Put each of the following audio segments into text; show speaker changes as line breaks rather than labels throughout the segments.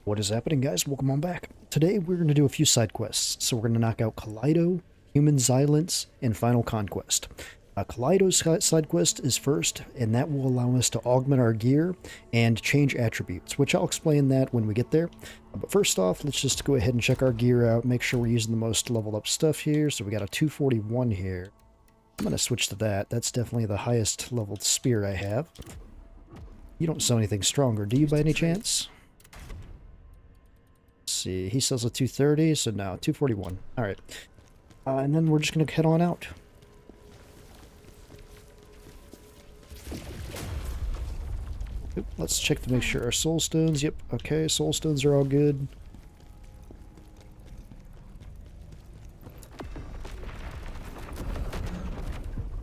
What is happening, guys? Welcome on back. Today we're going to do a few side quests. So we're going to knock out Kaleido, Human Xilence, and Final Conquest. Kaleido's side quest is first, and that will allow us to augment our gear and change attributes, which I'll explain that when we get there. But first off, let's just go ahead and check our gear out, make sure we're using the most leveled up stuff here. So we got a 241 here. I'm going to switch to that. That's definitely the highest leveled spear I have. You don't sell anything stronger, do you, by any chance? See, he sells a 230, so now 241. All right, and then we're just gonna head on out. Oop, let's check to make sure our soulstones. Yep, okay, soulstones are all good.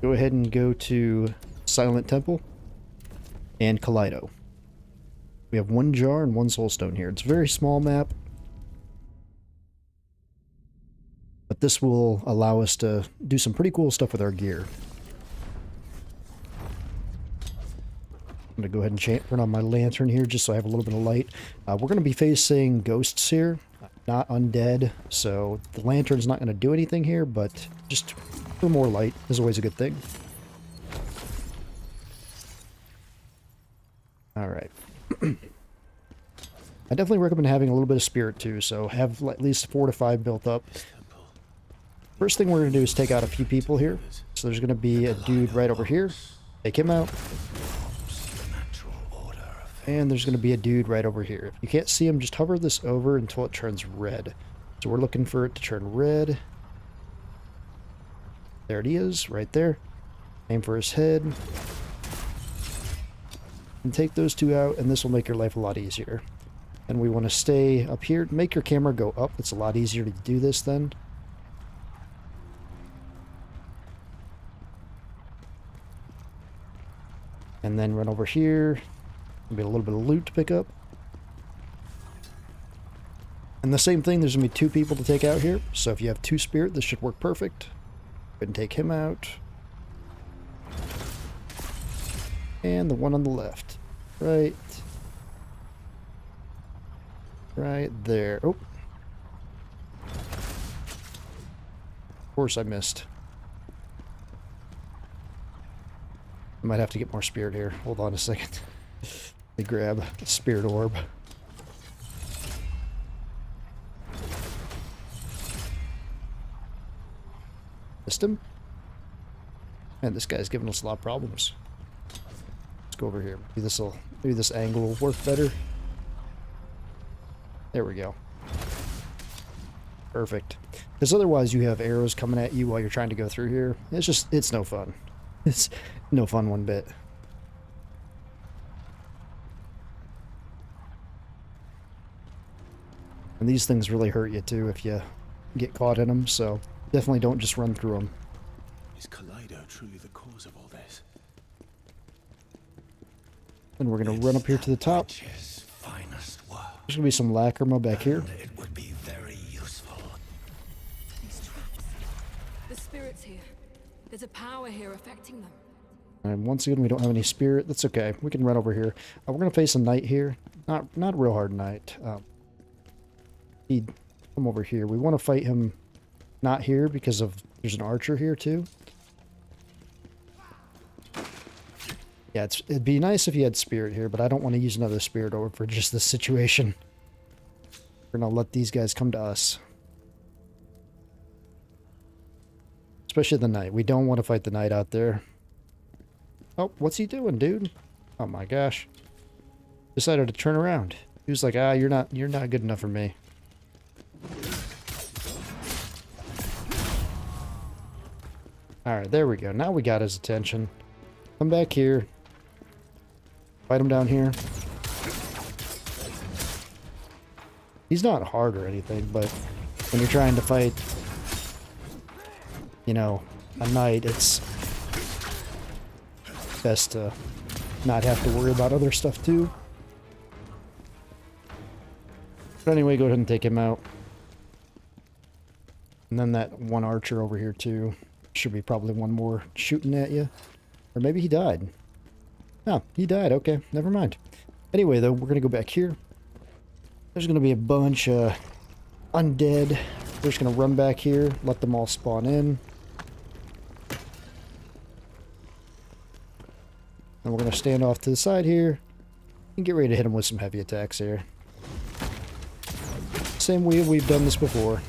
Go ahead and go to Silent Temple and Kaleido. We have one jar and one soulstone here. It's a very small map. But this will allow us to do some pretty cool stuff with our gear. I'm going to go ahead and turn on my lantern here just so I have a little bit of light. We're going to be facing ghosts here, not undead. So the lantern's not going to do anything here, but just a little more light is always a good thing. Alright. I definitely recommend having a little bit of spirit too, so have at least 4 to 5 built up. First thing we're going to do is take out a few people here. So there's going to be a dude right over here. Take him out. And there's going to be a dude right over here. If you can't see him, just hover this over until it turns red. So we're looking for it to turn red. There it is, right there. Aim for his head. And take those two out, and this will make your life a lot easier. And we want to stay up here. Make your camera go up. It's a lot easier to do this then. And then run over here. There'll be a little bit of loot to pick up. And the same thing, there's going to be 2 people to take out here. So if you have 2 spirit, this should work perfect. Go ahead and take him out. And the one on the left. Right there. Oh. Of course I missed. I might have to get more spirit here. Hold on a second. Let me grab the spirit orb. Missed him. Man, this guy's giving us a lot of problems. Let's go over here. Maybe this angle will work better. There we go. Perfect. Because otherwise you have arrows coming at you while you're trying to go through here. It's no fun. It's no fun one bit. And these things really hurt you too if you get caught in them, so definitely don't just run through them.
Is Kaleido truly the cause of all this?
And we're going to run up here to the top. There's going to be some Lacrima back here.
It would be very useful.
These traps. The spirits here. There's a power here affecting them.
And once again, we don't have any spirit. That's okay. We can run over here. We're going to face a knight here. Not a real hard knight. He'd come over here. We want to fight him not here because there's an archer here too. Yeah, it'd be nice if you had spirit here, but I don't want to use another spirit orb for just this situation. We're going to let these guys come to us. Especially the knight. We don't want to fight the knight out there. Oh, what's he doing, dude? Oh my gosh. Decided to turn around. He was like, you're not good enough for me. Alright, there we go. Now we got his attention. Come back here. Fight him down here. He's not hard or anything, but when you're trying to fight, you know, a knight, it's best to not have to worry about other stuff too. But anyway, go ahead and take him out. And then that one archer over here too. Should be probably one more shooting at you. Or maybe he died. Oh, he died. Okay, never mind. Anyway, though, we're going to go back here. There's going to be a bunch of undead. We're just going to run back here, let them all spawn in. And we're going to stand off to the side here and get ready to hit them with some heavy attacks here. Same way we've done this before.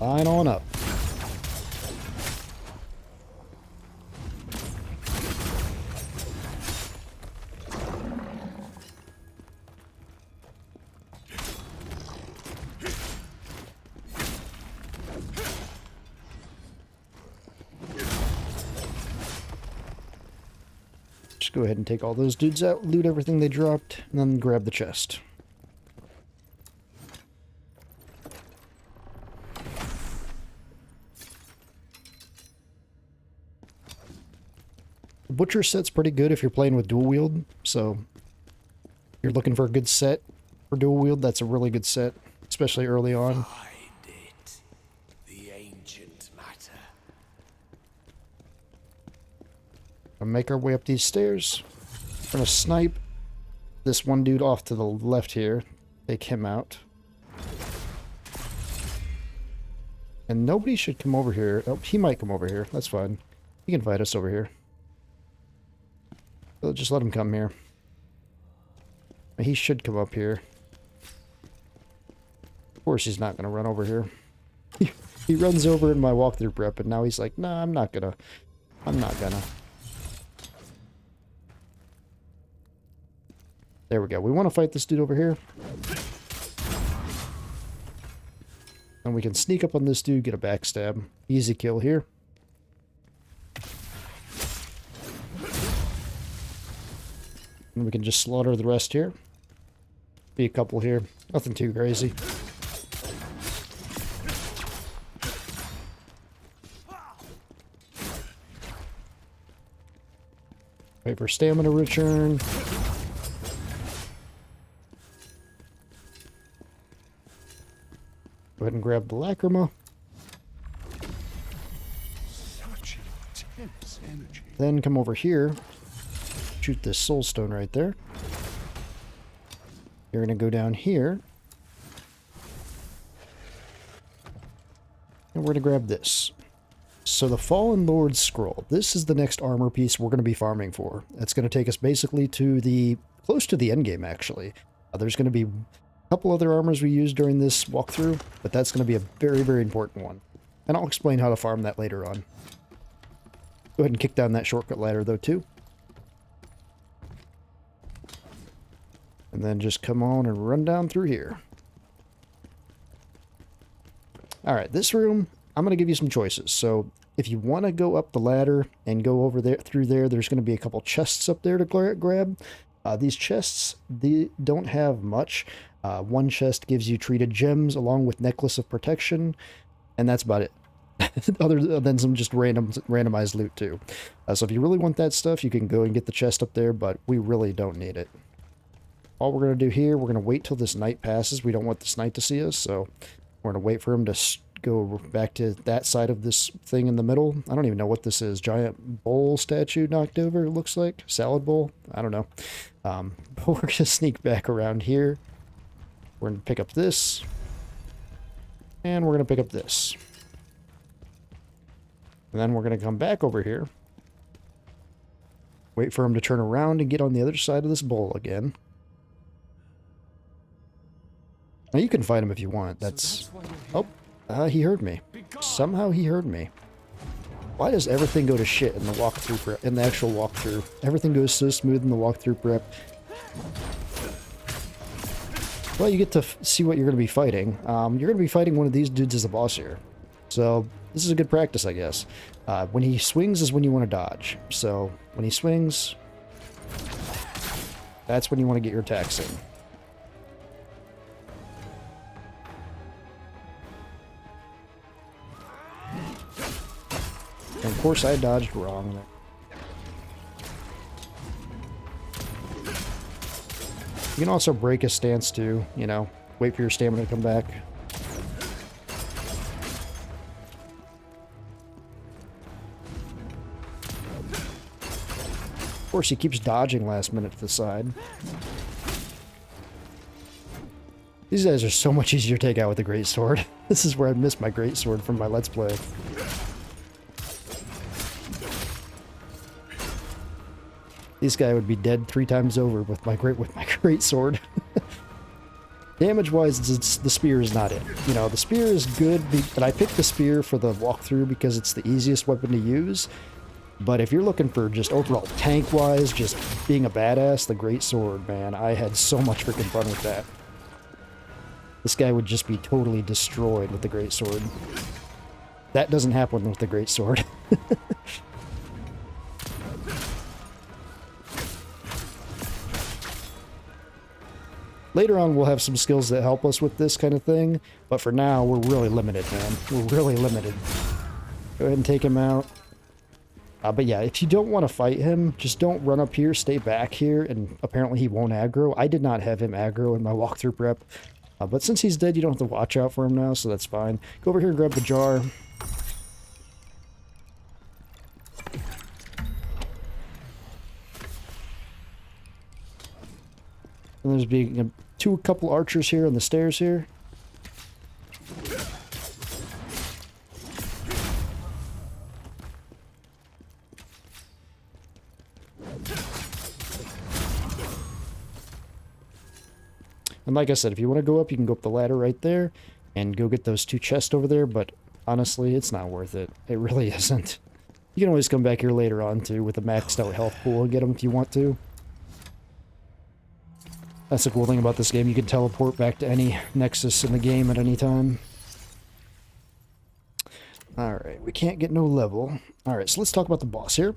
Line on up. Just go ahead and take all those dudes out, loot everything they dropped, and then grab the chest. The Butcher set's pretty good if you're playing with dual wield, so if you're looking for a good set for dual wield, that's a really good set, especially early on.
Find it. The ancient matter.
We'll make our way up these stairs. We're gonna snipe this one dude off to the left here. Take him out. And nobody should come over here. Oh, he might come over here. That's fine. He can fight us over here. So just let him come here. He should come up here. Of course he's not gonna run over here. He runs over in my walkthrough prep, and now he's like, nah, I'm not gonna. There we go. We want to fight this dude over here. And we can sneak up on this dude, get a backstab. Easy kill here. And we can just slaughter the rest here. Be a couple here. Nothing too crazy. Wait for stamina return. Go ahead and grab the Lacrima.
Such intense energy.
Then come over here. Shoot this Soulstone right there. You're going to go down here. And we're going to grab this. So the Fallen Lord's Scroll. This is the next armor piece we're going to be farming for. It's going to take us basically to the... close to the end game, actually. There's going to be couple other armors we use during this walkthrough, but that's going to be a very, very important one. And I'll explain how to farm that later on. Go ahead and kick down that shortcut ladder, though, too. And then just come on and run down through here. Alright, this room, I'm going to give you some choices. So, if you want to go up the ladder and go over there through there, there's going to be a couple chests up there to grab. These chests, they don't have much. One chest gives you treated gems along with Necklace of Protection, and that's about it. Other than some just randomized loot too. So if you really want that stuff, you can go and get the chest up there, but we really don't need it. All we're going to do here, we're going to wait till this night passes. We don't want this night to see us, so we're going to wait for him to go back to that side of this thing in the middle. I don't even know what this is. Giant bowl statue knocked over, it looks like. Salad bowl? I don't know. But we're going to sneak back around here. We're going to pick up this. And we're going to pick up this. And then we're going to come back over here. Wait for him to turn around and get on the other side of this bowl again. Now you can fight him if you want. That's... Oh, he heard me. Somehow he heard me. Why does everything go to shit in the walkthrough prep, in the actual walkthrough? Everything goes so smooth in the walkthrough prep. Well, you get to see what you're going to be fighting. You're going to be fighting one of these dudes as a boss here. So, this is a good practice, I guess. When he swings is when you want to dodge. So, when he swings, that's when you want to get your attacks in. And of course, I dodged wrong. You can also break his stance too, you know, wait for your stamina to come back. Of course, he keeps dodging last minute to the side. These guys are so much easier to take out with the greatsword. This is where I missed my greatsword from my Let's Play. This guy would be dead 3 times over with my greatsword. Damage-wise, the spear is not it. You know, the spear is good, but I picked the spear for the walkthrough because it's the easiest weapon to use. But if you're looking for just overall tank-wise, just being a badass, the greatsword, man, I had so much freaking fun with that. This guy would just be totally destroyed with the greatsword. That doesn't happen with the greatsword. Later on, we'll have some skills that help us with this kind of thing, but for now, we're really limited, man. We're really limited. Go ahead and take him out. But yeah, if you don't want to fight him, just don't run up here, stay back here, and apparently he won't aggro. I did not have him aggro in my walkthrough prep, but since he's dead, you don't have to watch out for him now, so that's fine. Go over here and grab the jar. And there's being a couple archers here on the stairs here. And like I said, if you want to go up, you can go up the ladder right there and go get those 2 chests over there, but honestly, it's not worth it. It really isn't. You can always come back here later on, too, with a maxed out health pool and get them if you want to. That's the cool thing about this game. You can teleport back to any nexus in the game at any time. Alright, we can't get no level. Alright, so let's talk about the boss here.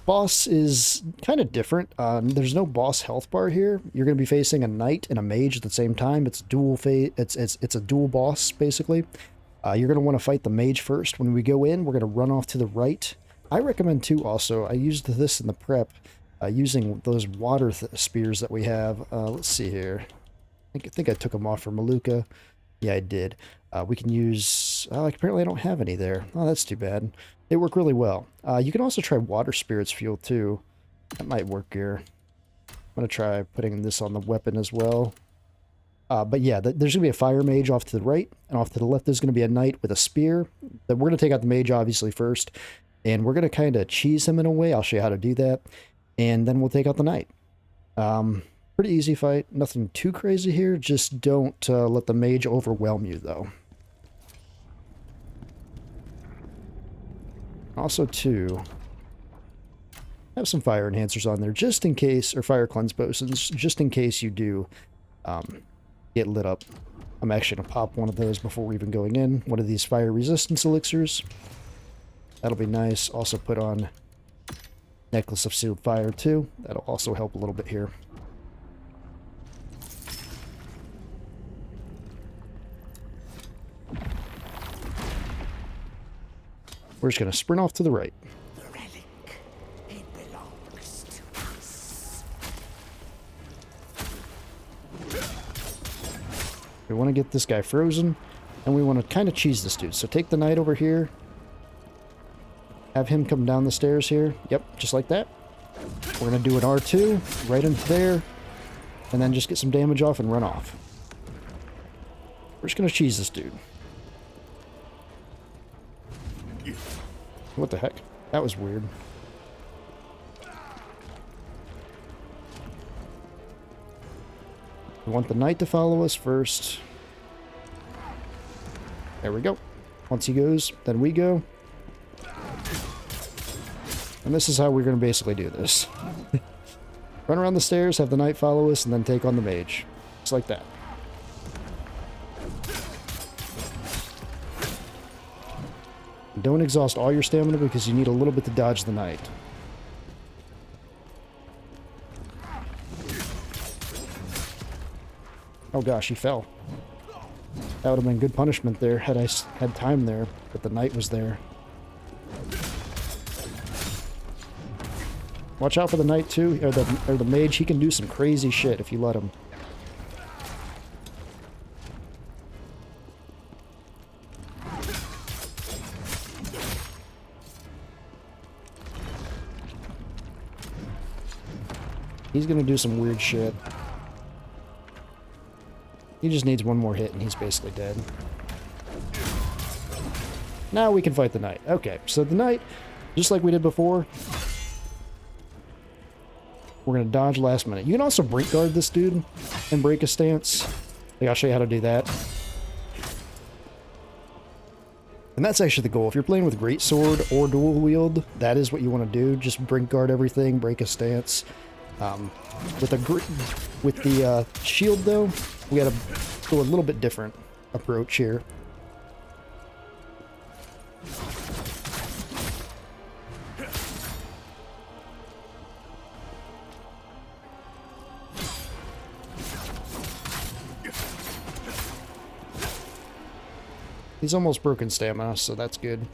Boss is kind of different. There's no boss health bar here. You're going to be facing a knight and a mage at the same time. It's it's a dual boss, basically. You're going to want to fight the mage first. When we go in, we're going to run off to the right. I recommend, too, also, I used this in the prep, using those water spears that we have. Let's see here. I think I took them off for Maluka. Yeah, I did. We can use... apparently I don't have any there. Oh, that's too bad. They work really well. You can also try water spirits fuel, too. That might work here. I'm going to try putting this on the weapon as well. But yeah, there's going to be a fire mage off to the right, and off to the left there's going to be a knight with a spear. We're going to take out the mage, obviously, first, and we're going to kind of cheese him in a way. I'll show you how to do that. And then we'll take out the knight. Pretty easy fight. Nothing too crazy here. Just don't let the mage overwhelm you, though. Also, too, have some fire enhancers on there, just in case, or fire cleanse potions, just in case you do get lit up. I'm actually going to pop one of those before even going in. One of these fire resistance elixirs. That'll be nice. Also put on Necklace of Sealed Fire, too. That'll also help a little bit here. We're just going to sprint off to the right.
The relic, it belongs to us.
We want to get this guy frozen, and we want to kind of cheese this dude. So take the knight over here. Have him come down the stairs here. Yep, just like that. We're going to do an R2 right into there, and then just get some damage off and run off. We're just going to cheese this dude. What the heck? That was weird. We want the knight to follow us first. There we go. Once he goes, then we go. And this is how we're going to basically do this. Run around the stairs, have the knight follow us, and then take on the mage. Just like that. Don't exhaust all your stamina because you need a little bit to dodge the knight. Oh gosh, he fell. That would have been good punishment there had I had time there, but the knight was there. Watch out for the knight too, or the mage. He can do some crazy shit if you let him. He's gonna do some weird shit. He just needs one more hit and he's basically dead. Now we can fight the knight. Okay, so the knight, just like we did before, we're gonna dodge last minute. You can also brink guard this dude and break a stance. Like, I'll show you how to do that. And that's actually the goal. If you're playing with greatsword or dual wield, that is what you want to do. Just brink guard everything, break a stance. With the shield though, we gotta go a little bit different approach here. He's almost broken stamina, so that's good.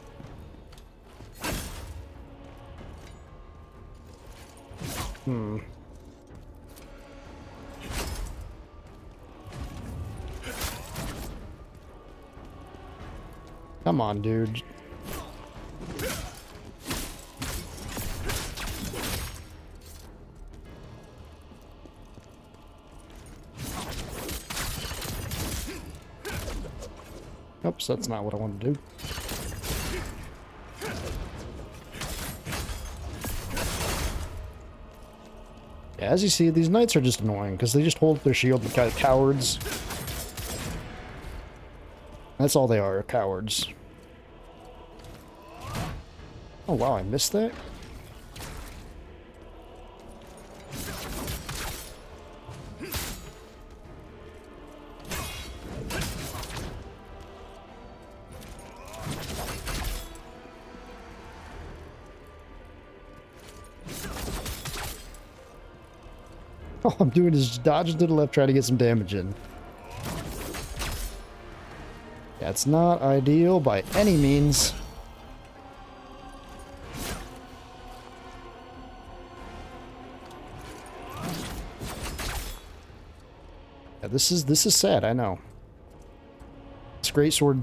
Come on, dude. Oops, that's not what I wanted to do. Yeah, as you see, these knights are just annoying because they just hold their shield like kind of cowards. That's all they are, cowards. Oh wow, I missed that? All I'm doing is just dodging to the left, trying to get some damage in. Yeah, it's not ideal by any means. Yeah, this is sad, I know. This greatsword.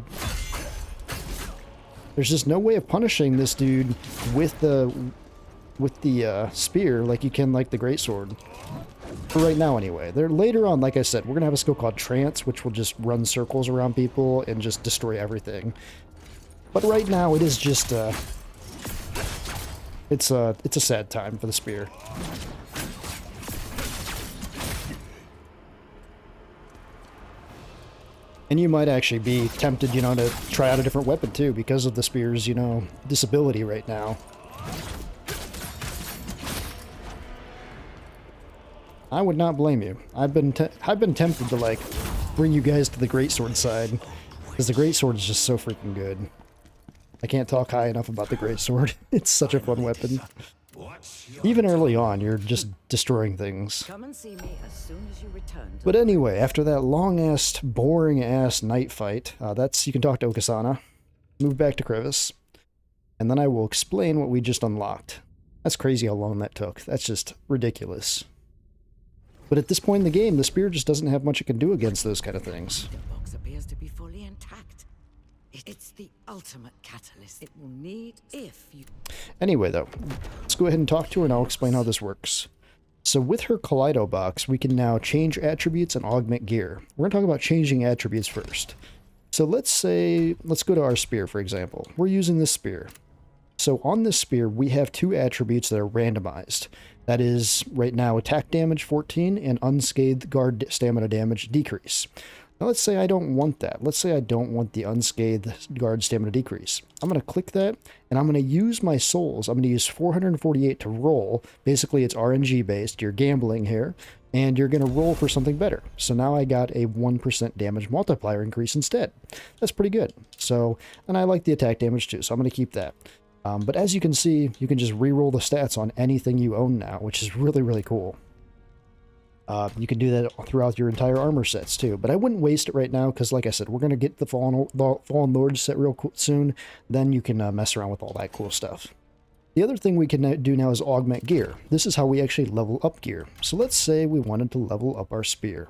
There's just no way of punishing this dude with the spear like you can like the greatsword. For right now, anyway. Later on, like I said, we're gonna have a skill called Trance, which will just run circles around people and just destroy everything. But right now, it is just it's a sad time for the spear. And you might actually be tempted, you know, to try out a different weapon too, because of the spear's, you know, disability right now. I would not blame you. I've been tempted to, like, bring you guys to the greatsword side, because the greatsword is just so freaking good. I can't talk high enough about the greatsword. It's such a fun weapon. Even early on, you're just destroying things.
Come and see me as soon as you return.
But anyway, after that long-ass, boring-ass night fight, you can talk to Okasana, move back to Crevice, and then I will explain what we just unlocked. That's crazy how long that took. That's just ridiculous. But at this point in the game, the spear just doesn't have much it can do against those kind of things.
The box appears to be fully intact. It's the ultimate catalyst it will need if you...
Anyway, though, let's go ahead and talk to her and I'll explain how this works. So with her Kaleido box, we can now change attributes and augment gear. We're going to talk about changing attributes first. So let's go to our spear, for example. We're using this spear. So on this spear, we have two attributes that are randomized. That is, right now, attack damage 14 and unscathed guard stamina damage decrease. Now let's say I don't want that. Let's say I don't want the unscathed guard stamina decrease. I'm going to click that, and I'm going to use my souls. I'm going to use 448 to roll. Basically, it's RNG based. You're gambling here, and you're going to roll for something better. So now I got a 1% damage multiplier increase instead. That's pretty good. So, and I like the attack damage too, so I'm going to keep that. But as you can see, you can just re-roll the stats on anything you own now, which is really, really cool. You can do that throughout your entire armor sets too, but I wouldn't waste it right now because, like I said, we're going to get the Fallen Lord set real soon. Then you can mess around with all that cool stuff. The other thing we can do now is augment gear. This is how we actually level up gear. So let's say we wanted to level up our spear.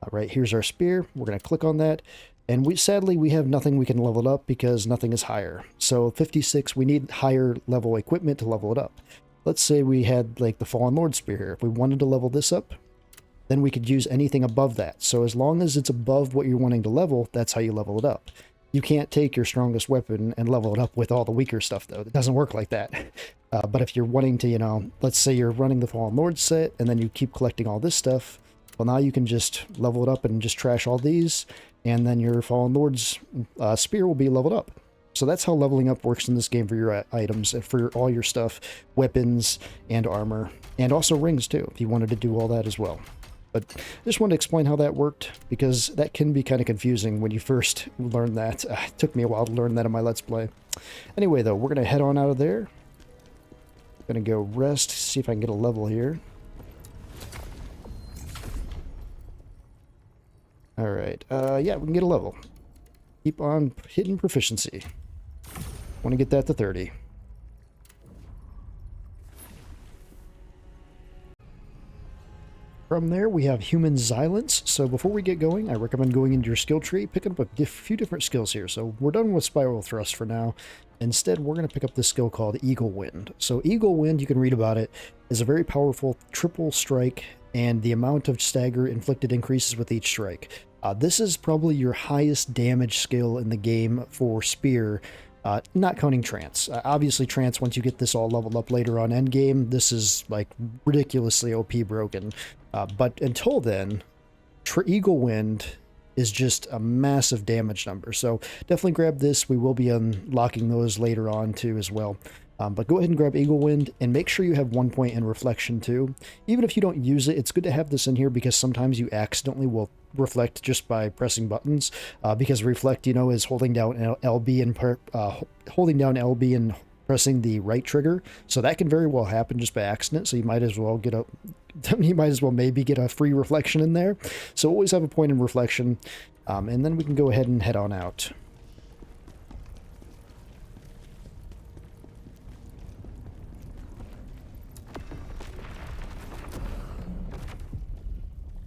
All right, here's our spear. We're going to click on that. And sadly, we have nothing we can level it up because nothing is higher. So 56, we need higher level equipment to level it up. let's say we had like the Fallen Lord Spear here. If we wanted to level this up, then we could use anything above that. So as long as it's above what you're wanting to level, that's how you level it up. You can't take your strongest weapon and level it up with all the weaker stuff, though. It doesn't work like that. But if you're wanting to, you know, let's say you're running the Fallen Lord set, and then you keep collecting all this stuff, well, now you can just level it up and just trash all these, and then your Fallen Lord's spear will be leveled up. So that's how leveling up works in this game for your items and for all your stuff, weapons and armor, and also rings, too, if you wanted to do all that as well. But I just wanted to explain how that worked, because that can be kind of confusing when you first learn that. It took me a while to learn that in my Let's Play. Anyway, though, we're going to head on out of there. Going to go rest, see if I can get a level here. Alright, yeah, we can get a level. Keep on hitting proficiency. Want to get that to 30. From there, we have Human Xilence. So before we get going, I recommend going into your skill tree, picking up a few different skills here. So we're done with Spiral Thrust for now. Instead, we're going to pick up this skill called Eagle Wind. So Eagle Wind, you can read about it, is a very powerful triple strike, and the amount of stagger inflicted increases with each strike. This is probably your highest damage skill in the game for Spear, not counting Trance. Obviously, Trance, once you get this all leveled up later on endgame, this is like ridiculously OP broken. But until then, Eagle Wind is just a massive damage number. So definitely grab this. We will be unlocking those later on too as well. But go ahead and grab Eagle Wind, and make sure you have 1 point in Reflection too. Even if you don't use it, it's good to have this in here, because sometimes you accidentally will reflect just by pressing buttons. Because Reflect, you know, is holding down LB and pressing the right trigger. So that can very well happen just by accident. So you might as well maybe get a free reflection in there. So always have a point in Reflection, and then we can go ahead and head on out.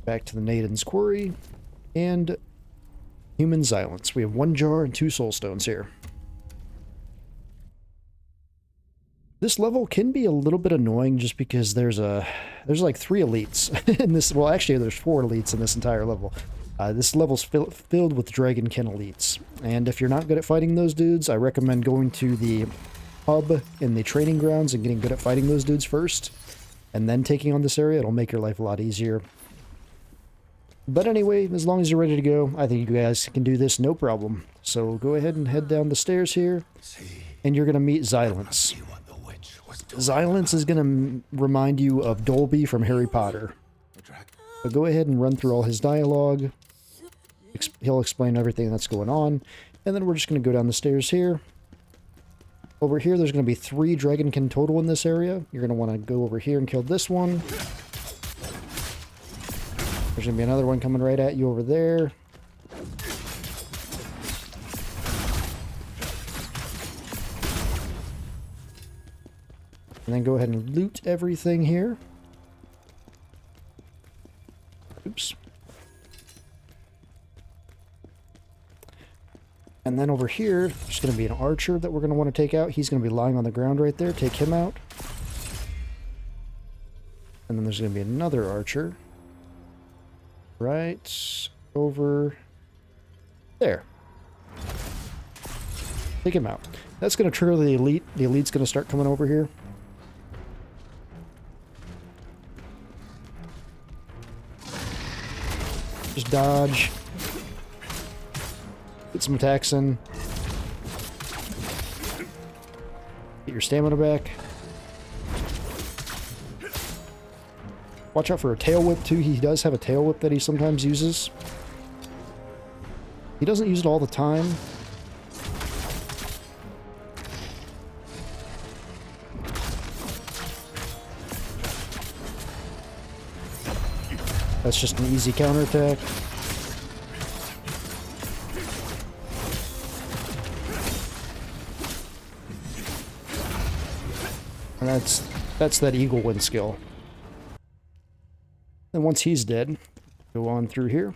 Back to the Naiden's Quarry, and Human Xilence. We have 1 jar and 2 Soulstones here. This level can be a little bit annoying just because there's like 3 elites in this. Well, actually, there's 4 elites in this entire level. This level's filled with Dragonkin elites, and if you're not good at fighting those dudes, I recommend going to the hub in the training grounds and getting good at fighting those dudes first, and then taking on this area. It'll make your life a lot easier. But anyway, as long as you're ready to go, I think you guys can do this no problem. So go ahead and head down the stairs here, and you're going to meet Xilence. Xilence is going to remind you of Dolby from Harry Potter. But go ahead and run through all his dialogue. He'll explain everything that's going on. And then we're just going to go down the stairs here. Over here, there's going to be 3 Dragonkin total in this area. You're going to want to go over here and kill this one. There's going to be another one coming right at you over there. And then go ahead and loot everything here. Oops. And then over here, there's going to be an archer that we're going to want to take out. He's going to be lying on the ground right there. Take him out. And then there's going to be another archer. Right over there. Take him out. That's going to trigger the elite. The elite's going to start coming over here. Just dodge. Get some attacks in. Get your stamina back. Watch out for a tail whip too. He does have a tail whip that he sometimes uses. He doesn't use it all the time. That's just an easy counterattack. And that's that Eagle Wind skill. Then once he's dead, go on through here.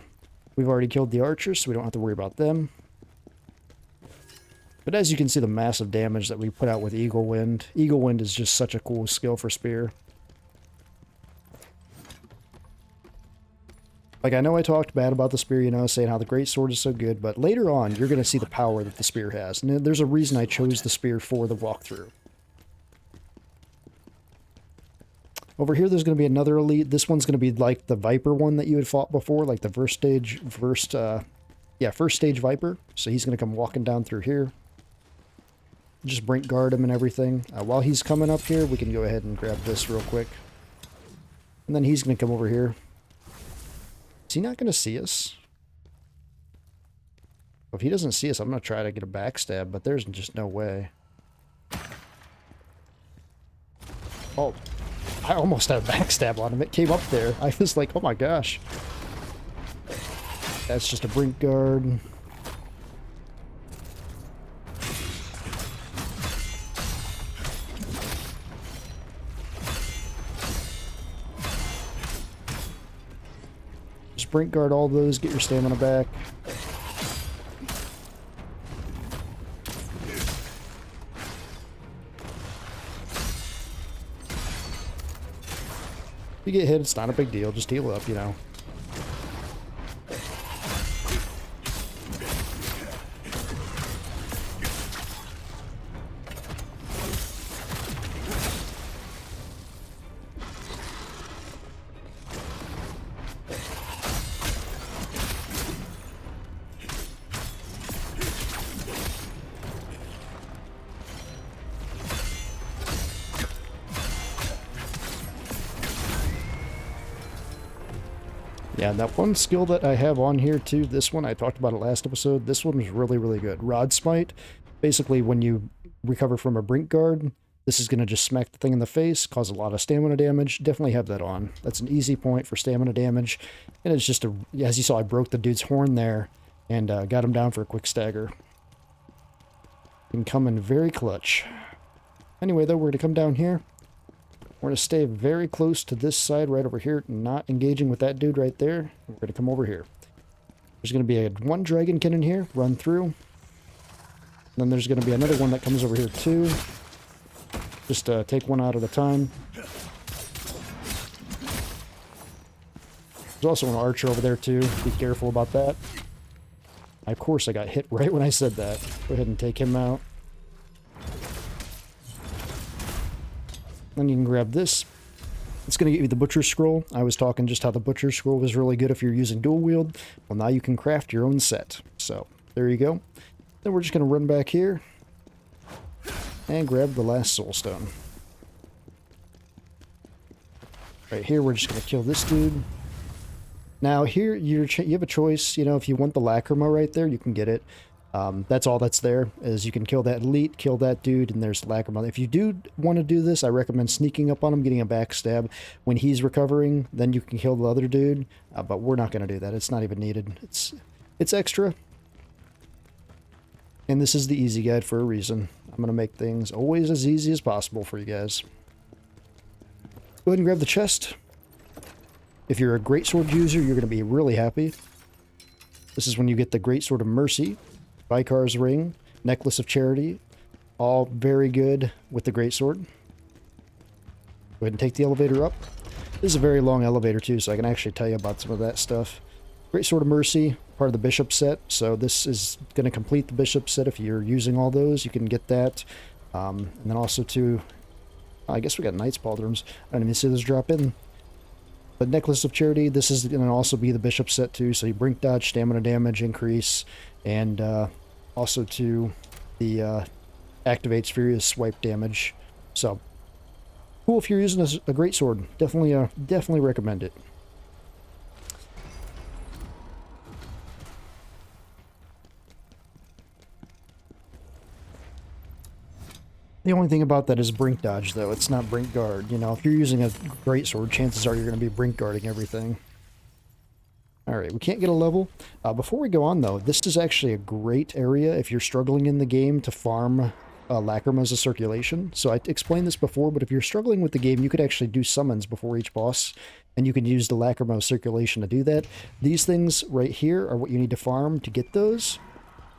We've already killed the archers, so we don't have to worry about them. But as you can see, the massive damage that we put out with Eagle Wind. Eagle Wind is just such a cool skill for Spear. Like, I know I talked bad about the Spear, you know, saying how the Great Sword is so good, but later on, you're going to see the power that the Spear has. And there's a reason I chose the Spear for the walkthrough. Over here, there's going to be another elite. This one's going to be like the Viper one that you had fought before, like the first stage Viper. So he's going to come walking down through here. Just brink guard him and everything. While he's coming up here, we can go ahead and grab this real quick. And then he's going to come over here. Is he not going to see us? If he doesn't see us, I'm going to try to get a backstab, but there's just no way. Oh, I almost had a backstab on him. It came up there. I was like, oh my gosh. That's just a brink guard. Just brink guard all those, get your stamina back. If you get hit, it's not a big deal. Just heal up, you know. Yeah, that one skill that I have on here too, this one, I talked about it last episode, this one was really, really good. Rod Smite, basically when you recover from a brink guard, this is going to just smack the thing in the face, cause a lot of stamina damage. Definitely have that on. That's an easy point for stamina damage. And it's just, as you saw, I broke the dude's horn there and got him down for a quick stagger. Can come in very clutch. Anyway, though, we're going to come down here. We're going to stay very close to this side right over here, not engaging with that dude right there. We're going to come over here. There's going to be one dragon cannon here, run through. Then there's going to be another one that comes over here too. Just take one out at a time. There's also an archer over there too. Be careful about that. Of course I got hit right when I said that. Go ahead and take him out. Then you can grab this. It's going to get you the Butcher's Scroll. I was talking just how the Butcher's Scroll was really good if you're using dual wield. Well, now you can craft your own set. So, there you go. Then we're just going to run back here and grab the last Soulstone. Right here, we're just going to kill this dude. Now, here, you have a choice. You know, if you want the Lacrima right there, you can get it. That's all that's there, is you can kill that elite, kill that dude, and there's Lacrima. If you do want to do this, I recommend sneaking up on him, getting a backstab. When he's recovering, then you can kill the other dude, but we're not going to do that. It's not even needed. It's extra. And this is the easy guide for a reason. I'm going to make things always as easy as possible for you guys. Go ahead and grab the chest. If you're a greatsword user, you're going to be really happy. This is when you get the Greatsword of Mercy, Vikar's Ring, Necklace of Charity, all very good with the Greatsword. Go ahead and take the elevator up. This is a very long elevator too, so I can actually tell you about some of that stuff. Greatsword of Mercy, part of the Bishop set, so this is going to complete the Bishop set. If you're using all those, you can get that. And then also too, I guess we got Knight's Pauldrons. I didn't even see those drop in. But Necklace of Charity, this is going to also be the Bishop set too, so you brink dodge, stamina damage increase, and also to the activates Furious Swipe damage. So, cool if you're using a greatsword. Definitely recommend it. The only thing about that is brink dodge, though. It's not brink guard. You know, if you're using a greatsword, chances are you're going to be brink guarding everything. Alright, we can't get a level. Before we go on, though, this is actually a great area if you're struggling in the game to farm Lacrimas of Circulation. So I explained this before, but if you're struggling with the game, you could actually do summons before each boss, and you can use the Lacrima of Circulation to do that. These things right here are what you need to farm to get those.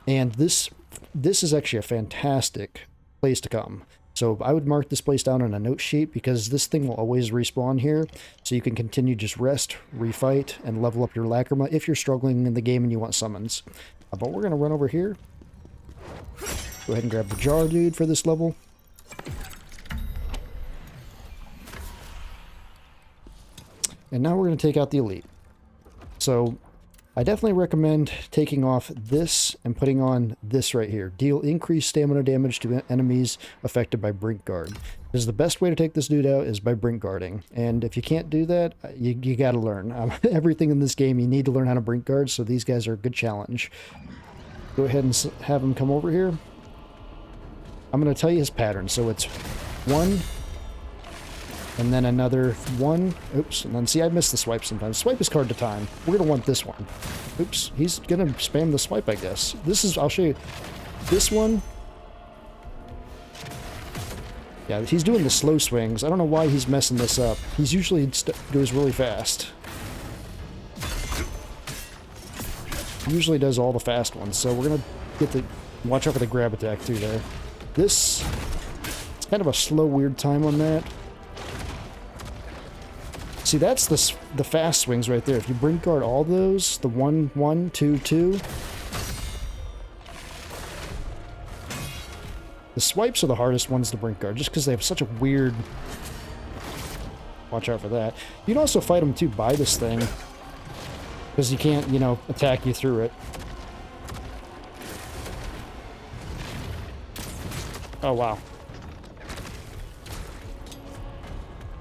And this this is actually a fantastic place to come. So I would mark this place down on a note sheet because this thing will always respawn here. So you can continue just rest, refight, and level up your Lacrima if you're struggling in the game and you want summons. But we're going to run over here. Go ahead and grab the jar dude for this level. And now we're going to take out the elite. So I definitely recommend taking off this and putting on this right here. Deal increased stamina damage to enemies affected by Brink Guard. Because the best way to take this dude out is by Brink Guarding. And if you can't do that, you got to learn. Everything in this game, you need to learn how to Brink Guard, so these guys are a good challenge. Go ahead and have him come over here. I'm going to tell you his pattern. So it's 1, and then another 1. Oops, and then see, I miss the swipe sometimes. Swipe is hard to time. We're going to want this one. Oops, he's going to spam the swipe, I guess. This is, I'll show you. This one. Yeah, he's doing the slow swings. I don't know why he's messing this up. He's usually goes really fast. He usually does all the fast ones, so we're going to get the... Watch out for the grab attack, too, there. This... It's kind of a slow, weird time on that. See, that's the fast swings right there. If you Brink Guard all those, the 1, 1, 2, 2... The swipes are the hardest ones to Brink Guard, just because they have such a weird... Watch out for that. You can also fight them, too, by this thing. Because you can't, you know, attack you through it. Oh, wow.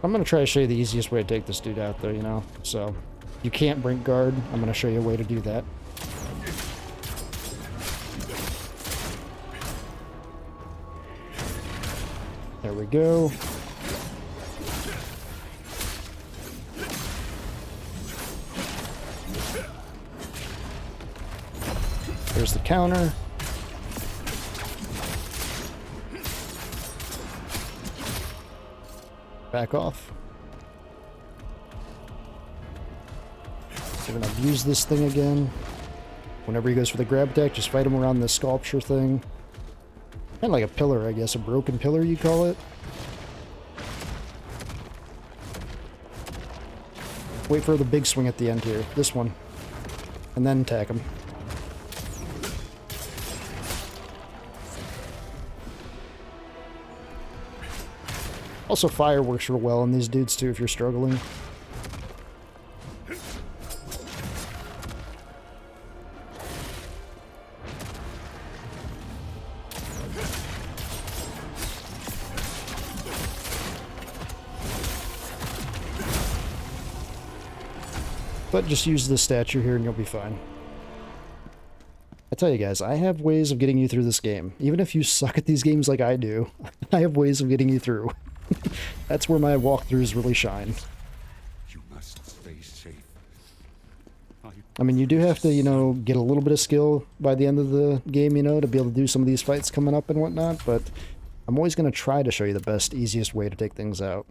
I'm going to try to show you the easiest way to take this dude out, though, you know. So, you can't Brink Guard. I'm going to show you a way to do that. There we go. There's the counter. Back off. So we're going to abuse this thing again. Whenever he goes for the grab attack, just fight him around this sculpture thing. Kind of like a pillar, I guess. A broken pillar, you call it. Wait for the big swing at the end here. This one. And then attack him. Also, fire works real well on these dudes, too, if you're struggling. But just use this statue here and you'll be fine. I tell you guys, I have ways of getting you through this game. Even if you suck at these games like I do, I have ways of getting you through. That's where my walkthroughs really shine.
You must stay safe.
I mean, you do have to, you know, get a little bit of skill by the end of the game, you know, to be able to do some of these fights coming up and whatnot, but I'm always going to try to show you the best, easiest way to take things out.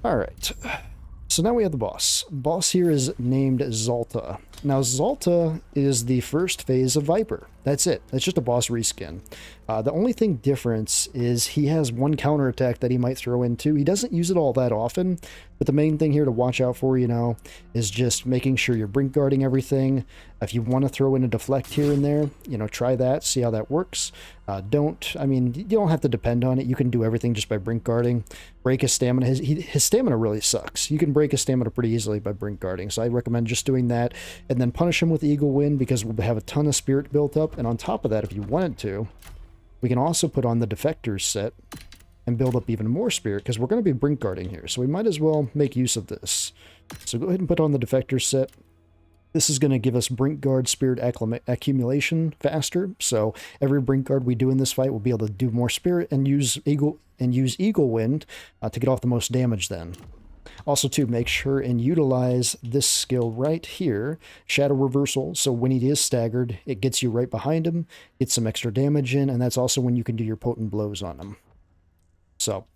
Alright. So now we have the boss. Boss here is named Xalta. Now, Xalta is the first phase of Viper. That's it. That's just a boss reskin. The only thing difference is he has one counterattack that he might throw in too. He doesn't use it all that often, but the main thing here to watch out for, you know, is just making sure you're Brink Guarding everything. If you want to throw in a deflect here and there, you know, try that, see how that works. I mean, you don't have to depend on it. You can do everything just by Brink Guarding. Break his stamina. His stamina really sucks. You can break his stamina pretty easily by Brink Guarding, so I recommend just doing that. And then punish him with Eagle Wind because we'll have a ton of spirit built up. And on top of that, if you wanted to, we can also put on the Defectors set and build up even more spirit because we're going to be Brink Guarding here. So we might as well make use of this. So go ahead and put on the Defectors set. This is going to give us Brink Guard spirit accumulation faster. So every Brink Guard we do in this fight will be able to do more spirit and use Eagle Wind to get off the most damage then. Also, to make sure and utilize this skill right here, Shadow Reversal. So when he is staggered, it gets you right behind him, gets some extra damage in, and that's also when you can do your potent blows on him. So,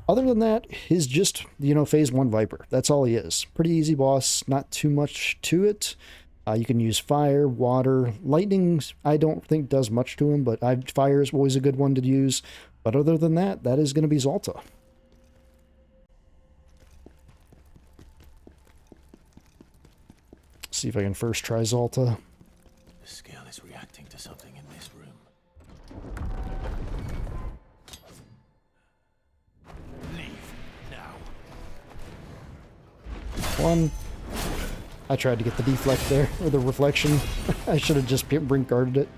other than that, he's just, you know, phase 1 Viper. That's all he is. Pretty easy boss, not too much to it. You can use fire, water, lightning. I don't think does much to him, but fire is always a good one to use. But other than that, that is going to be Xalta. See if I can first try Xalta.
The scale is reacting to something in this room. Leave now.
One. I tried to get the deflect there, or the reflection. I should have just brink guarded it.